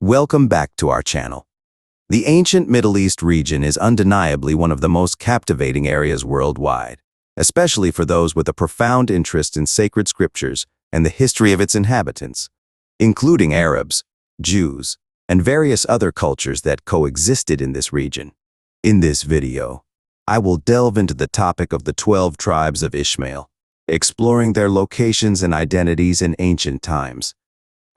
Welcome back to our channel. The ancient Middle East region is undeniably one of the most captivating areas worldwide, especially for those with a profound interest in sacred scriptures and the history of its inhabitants, including Arabs, Jews, and various other cultures that coexisted in this region. In this video, I will delve into the topic of the 12 tribes of Ishmael, exploring their locations and identities in ancient times.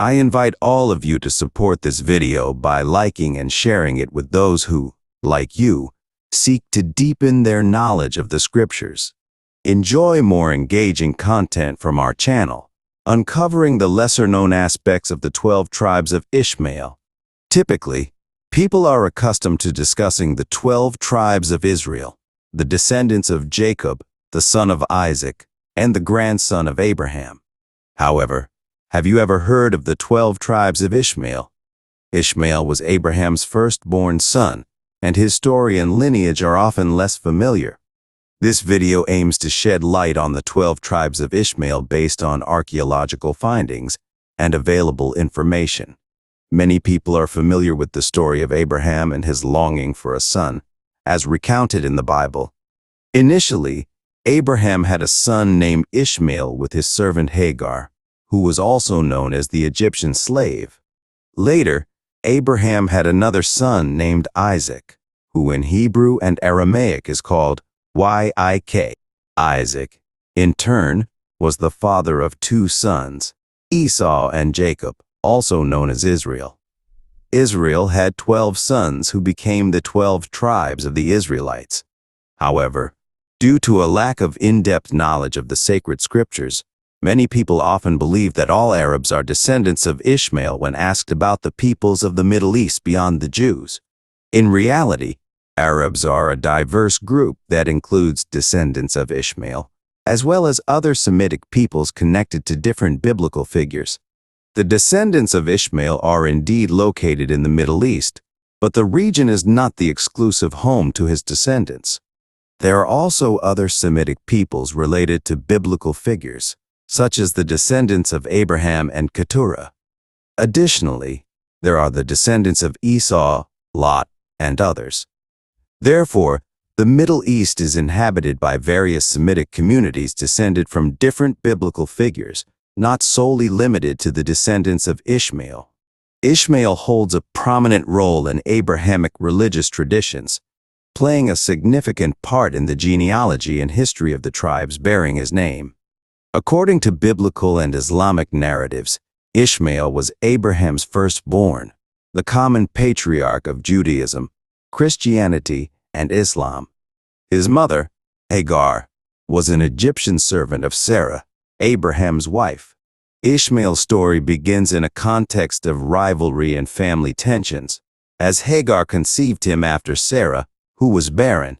I invite all of you to support this video by liking and sharing it with those who, like you, seek to deepen their knowledge of the scriptures. Enjoy more engaging content from our channel, uncovering the lesser-known aspects of the 12 tribes of Ishmael. Typically, people are accustomed to discussing the 12 tribes of Israel, the descendants of Jacob, the son of Isaac, and the grandson of Abraham. However, have you ever heard of the 12 tribes of Ishmael? Ishmael was Abraham's firstborn son, and his story and lineage are often less familiar. This video aims to shed light on the 12 tribes of Ishmael based on archaeological findings and available information. Many people are familiar with the story of Abraham and his longing for a son, as recounted in the Bible. Initially, Abraham had a son named Ishmael with his servant Hagar, who was also known as the Egyptian slave. Later, Abraham had another son named Isaac, who in Hebrew and Aramaic is called Yik. Isaac, in turn, was the father of two sons, Esau and Jacob, also known as Israel. Israel had 12 sons who became the 12 tribes of the Israelites. However, due to a lack of in-depth knowledge of the sacred scriptures, many people often believe that all Arabs are descendants of Ishmael when asked about the peoples of the Middle East beyond the Jews. In reality, Arabs are a diverse group that includes descendants of Ishmael, as well as other Semitic peoples connected to different biblical figures. The descendants of Ishmael are indeed located in the Middle East, but the region is not the exclusive home to his descendants. There are also other Semitic peoples related to biblical figures, such as the descendants of Abraham and Keturah. Additionally, there are the descendants of Esau, Lot, and others. Therefore, the Middle East is inhabited by various Semitic communities descended from different biblical figures, not solely limited to the descendants of Ishmael. Ishmael holds a prominent role in Abrahamic religious traditions, playing a significant part in the genealogy and history of the tribes bearing his name. According to biblical and Islamic narratives, Ishmael was Abraham's firstborn, the common patriarch of Judaism, Christianity, and Islam. His mother, Hagar, was an Egyptian servant of Sarah, Abraham's wife. Ishmael's story begins in a context of rivalry and family tensions, as Hagar conceived him after Sarah, who was barren,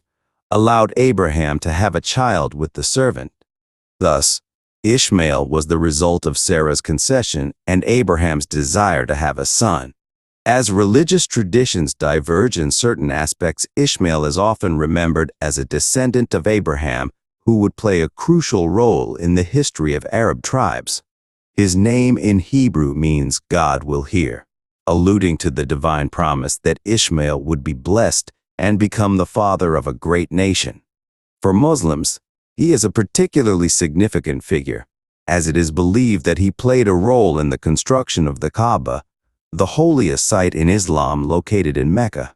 allowed Abraham to have a child with the servant. Thus, Ishmael was the result of Sarah's concession and Abraham's desire to have a son. As religious traditions diverge in certain aspects, Ishmael is often remembered as a descendant of Abraham who would play a crucial role in the history of Arab tribes. His name in Hebrew means God will hear, alluding to the divine promise that Ishmael would be blessed and become the father of a great nation. For Muslims, he is a particularly significant figure, as it is believed that he played a role in the construction of the Kaaba, the holiest site in Islam located in Mecca.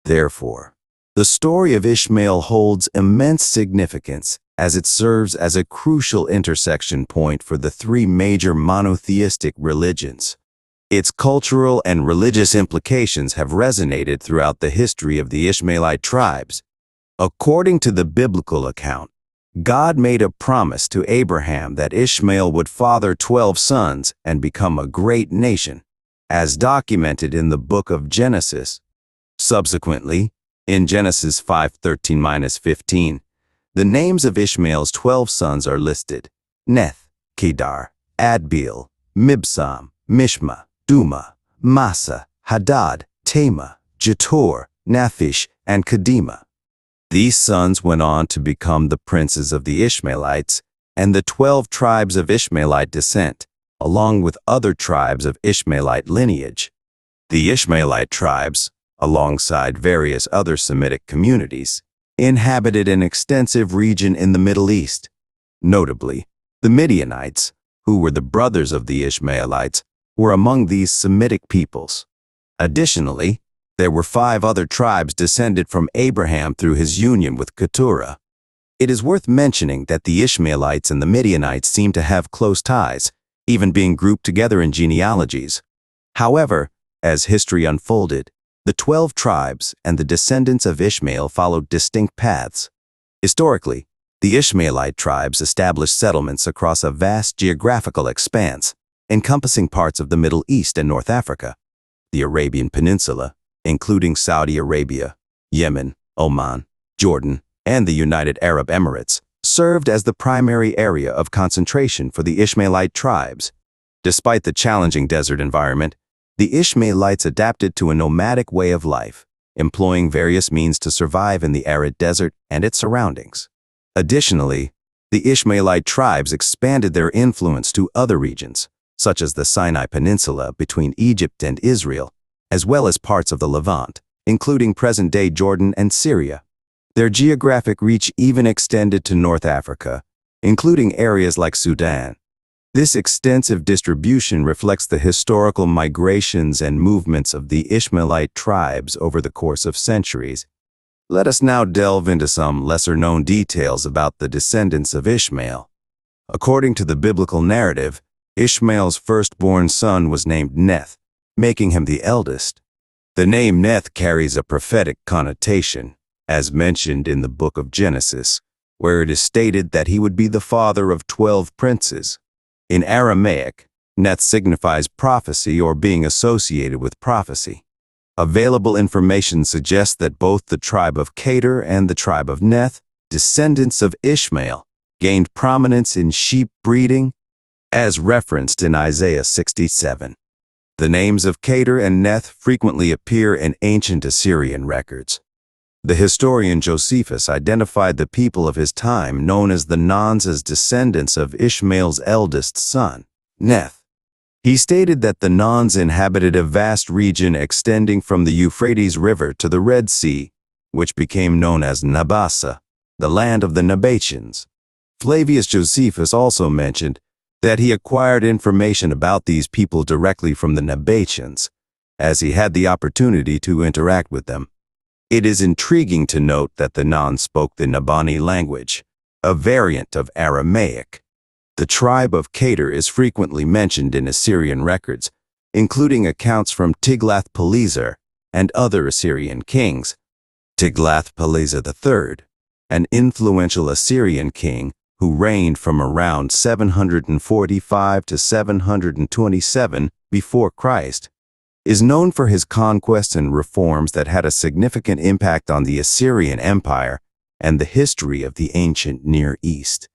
Therefore, the story of Ishmael holds immense significance as it serves as a crucial intersection point for the three major monotheistic religions. Its cultural and religious implications have resonated throughout the history of the Ishmaelite tribes. According to the biblical account, God made a promise to Abraham that Ishmael would father 12 sons and become a great nation, as documented in the book of Genesis. Subsequently, in Genesis 5:13-15, the names of Ishmael's 12 sons are listed: Neth, Kedar, Adil, Mibsam, Mishma, Duma, Masa, Hadad, Teima, Jetor, Naphish, and Kadema. These sons went on to become the princes of the Ishmaelites and the 12 tribes of Ishmaelite descent, along with other tribes of Ishmaelite lineage. The Ishmaelite tribes, alongside various other Semitic communities, inhabited an extensive region in the Middle East. Notably, the Midianites, who were the brothers of the Ishmaelites, were among these Semitic peoples. Additionally, there were 5 other tribes descended from Abraham through his union with Keturah. It is worth mentioning that the Ishmaelites and the Midianites seem to have close ties, even being grouped together in genealogies. However, as history unfolded, the 12 tribes and the descendants of Ishmael followed distinct paths. Historically, the Ishmaelite tribes established settlements across a vast geographical expanse, encompassing parts of the Middle East and North Africa, the Arabian Peninsula, including Saudi Arabia, Yemen, Oman, Jordan, and the United Arab Emirates, served as the primary area of concentration for the Ishmaelite tribes. Despite the challenging desert environment, the Ishmaelites adapted to a nomadic way of life, employing various means to survive in the arid desert and its surroundings. Additionally, the Ishmaelite tribes expanded their influence to other regions, such as the Sinai Peninsula between Egypt and Israel, as well as parts of the Levant, including present-day Jordan and Syria. Their geographic reach even extended to North Africa, including areas like Sudan. This extensive distribution reflects the historical migrations and movements of the Ishmaelite tribes over the course of centuries. Let us now delve into some lesser-known details about the descendants of Ishmael. According to the biblical narrative, Ishmael's firstborn son was named Neth, making him the eldest. The name Neth carries a prophetic connotation, as mentioned in the book of Genesis, where it is stated that he would be the father of 12 princes. In Aramaic, Neth signifies prophecy or being associated with prophecy. Available information suggests that both the tribe of Kadema and the tribe of Neth, descendants of Ishmael, gained prominence in sheep breeding, as referenced in Isaiah 67. The names of Kadema and Neth frequently appear in ancient Assyrian records. The historian Josephus identified the people of his time known as the Nons as descendants of Ishmael's eldest son, Neth. He stated that the Nons inhabited a vast region extending from the Euphrates River to the Red Sea, which became known as Masa, the land of the Nabateans. Flavius Josephus also mentioned that he acquired information about these people directly from the Nabateans, as he had the opportunity to interact with them. It is intriguing to note that the Nons spoke the Nabani language, a variant of Aramaic. The tribe of Kadema is frequently mentioned in Assyrian records, including accounts from Tiglath-Pileser and other Assyrian kings. Tiglath-Pileser III, an influential Assyrian king who reigned from around 745 to 727 before Christ, is known for his conquests and reforms that had a significant impact on the Assyrian Empire and the history of the ancient Near East.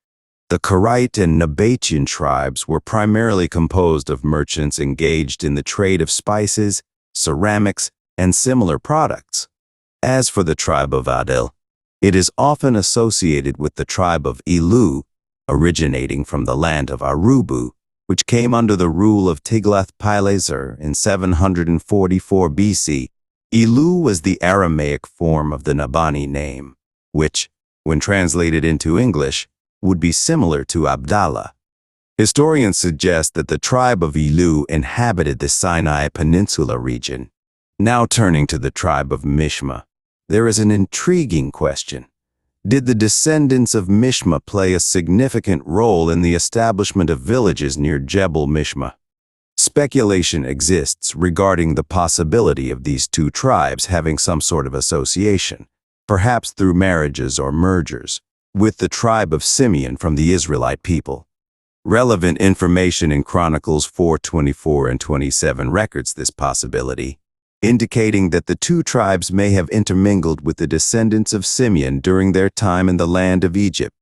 The Karaite and Nabatean tribes were primarily composed of merchants engaged in the trade of spices, ceramics, and similar products. As for the tribe of Adil, it is often associated with the tribe of Elu, originating from the land of Arubu, which came under the rule of Tiglath-Pileser in 744 BC. Elu was the Aramaic form of the Nabani name, which, when translated into English, would be similar to Abdallah. Historians suggest that the tribe of Elu inhabited the Sinai Peninsula region. Now turning to the tribe of Mishma, there is an intriguing question. Did the descendants of Mishma play a significant role in the establishment of villages near Jebel Mishma? Speculation exists regarding the possibility of these two tribes having some sort of association, perhaps through marriages or mergers, with the tribe of Simeon from the Israelite people. Relevant information in Chronicles 4:24 and 27 records this possibility, indicating that the two tribes may have intermingled with the descendants of Simeon during their time in the land of Egypt.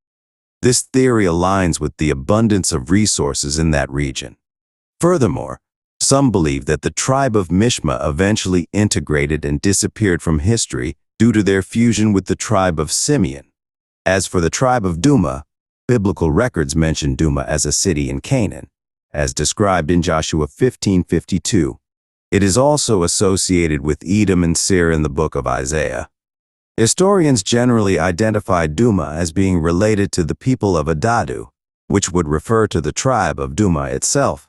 This theory aligns with the abundance of resources in that region. Furthermore, some believe that the tribe of Mishma eventually integrated and disappeared from history due to their fusion with the tribe of Simeon. As for the tribe of Duma, biblical records mention Duma as a city in Canaan, as described in Joshua 15:52. It is also associated with Edom and Seir in the book of Isaiah. Historians generally identify Duma as being related to the people of Hadad, which would refer to the tribe of Duma itself.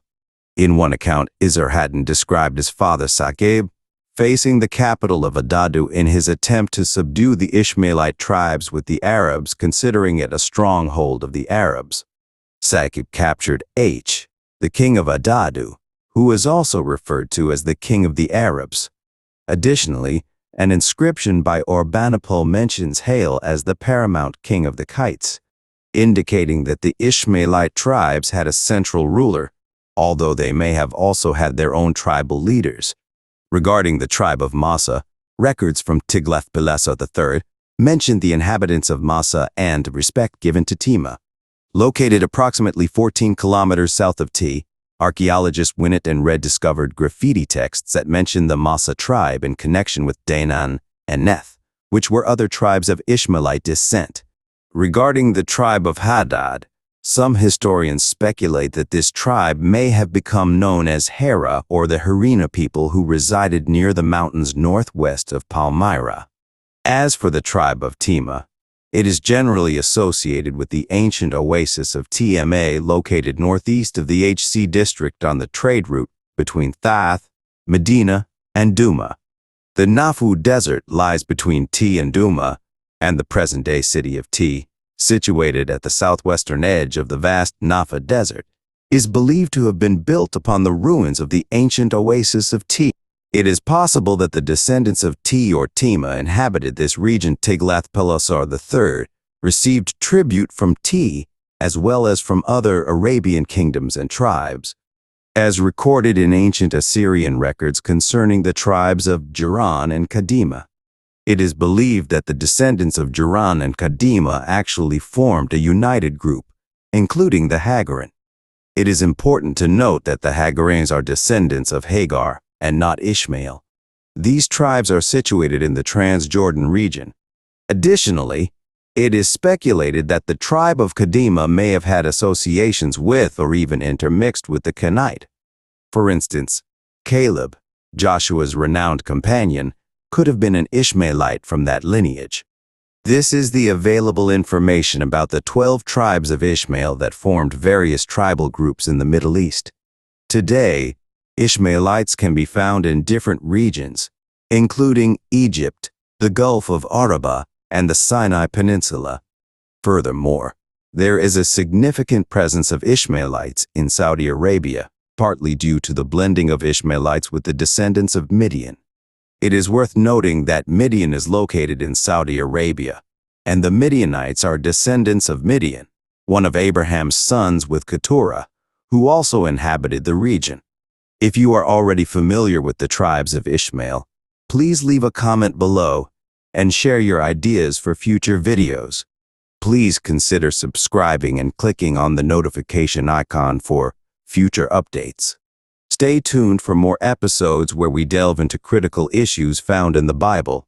In one account, Esarhaddon described his father Sakab facing the capital of Hadad in his attempt to subdue the Ishmaelite tribes with the Arabs, considering it a stronghold of the Arabs. Sakab captured H, the king of Hadad, who is also referred to as the king of the Arabs. Additionally, an inscription by Orbanipal mentions Hail as the paramount king of the Kites, indicating that the Ishmaelite tribes had a central ruler, although they may have also had their own tribal leaders. Regarding the tribe of Masa, records from Tiglath-Pileser III mention the inhabitants of Masa and respect given to Teima. Located approximately 14 kilometers south of T, archaeologists Winnett and Red discovered graffiti texts that mention the Masa tribe in connection with Jiran and Neth, which were other tribes of Ishmaelite descent. Regarding the tribe of Hadad, some historians speculate that this tribe may have become known as Hera or the Harina people who resided near the mountains northwest of Palmyra. As for the tribe of Teima, it is generally associated with the ancient oasis of Teima located northeast of the HC district on the trade route between Thath, Medina, and Duma. The Nafu Desert lies between T and Duma and the present-day city of T, situated at the southwestern edge of the vast Nafa Desert, is believed to have been built upon the ruins of the ancient oasis of T. It is possible that the descendants of T or Teima inhabited this region. Tiglath-Pileser III received tribute from T as well as from other Arabian kingdoms and tribes, as recorded in ancient Assyrian records concerning the tribes of Jiran and Kadema. It is believed that the descendants of Jiran and Kadema actually formed a united group, including the Hagarenes. It is important to note that the Hagarenes are descendants of Hagar and not Ishmael. These tribes are situated in the Transjordan region. Additionally, it is speculated that the tribe of Kadema may have had associations with or even intermixed with the Canaanite. For instance, Caleb, Joshua's renowned companion, could have been an Ishmaelite from that lineage. This is the available information about the 12 tribes of Ishmael that formed various tribal groups in the Middle East. Today, Ishmaelites can be found in different regions, including Egypt, the Gulf of Araba, and the Sinai Peninsula. Furthermore, there is a significant presence of Ishmaelites in Saudi Arabia, partly due to the blending of Ishmaelites with the descendants of Midian. It is worth noting that Midian is located in Saudi Arabia, and the Midianites are descendants of Midian, one of Abraham's sons with Keturah, who also inhabited the region. If you are already familiar with the tribes of Ishmael, please leave a comment below and share your ideas for future videos. Please consider subscribing and clicking on the notification icon for future updates. Stay tuned for more episodes where we delve into critical issues found in the Bible.